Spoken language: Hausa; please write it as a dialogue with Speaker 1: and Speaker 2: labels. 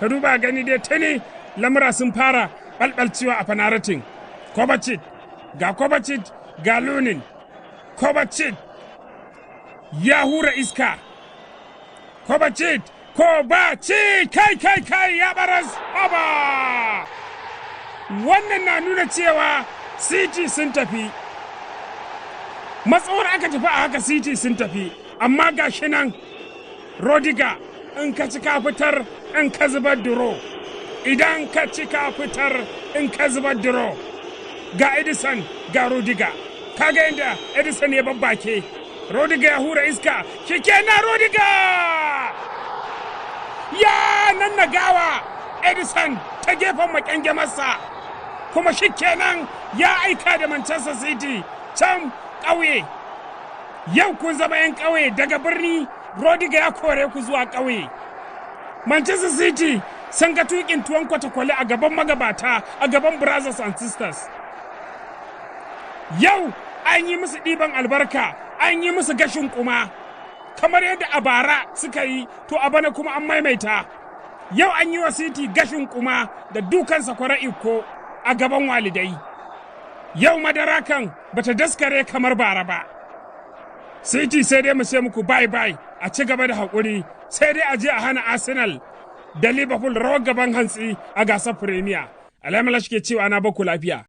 Speaker 1: ka duba gani dai tuni lamura sun fara balbalcewa a fanaratin. Kovacic ga Lunin. Kovacic ya hura iska. Kovacic kai ya baras haba. Wannan na nuna cewa City sun tafi. Matsawar aka tafi a haka City sun tafi, amma ga shi nan Rodiga in ka ci ka fitar in ka zubar duro. Idan ka ci ka fitar in ka zubar duro. Ga Edison ga Rodiga. Kaga inda Edison ya babbake. Rodiga ya hura iska. Shikenan Rodiga! Ya nan na gawa Edison ta gefen makyangemarsa. Kuma shikenan ya aika da Manchester City can ƙauye. Yau kun zama 'yan ƙauye daga birni. Rodiga ya kore ku zuwa ƙauye. Manchester City sun ga tukin tuwon kwatakwale a gaban magabata, a gaban brothers and sisters. Yau an yi musu ɗiban albarka, an yi musu gashin kuma. Kamar yadda a bara suka yi, to a bana kuma an maimaita. Yau an yi wa City gashin kuma da dukan sakwara iko a gaban walidai. Yau madara kan bata daskare kamar bara ba. City sai dai mu ce muku bye a ci gaba da haƙuri, sai dai a je a hana Arsenal da Liverpool rawar gaban hantsi a gasar Premier. Alamala shi ke cewa na baku lafiya.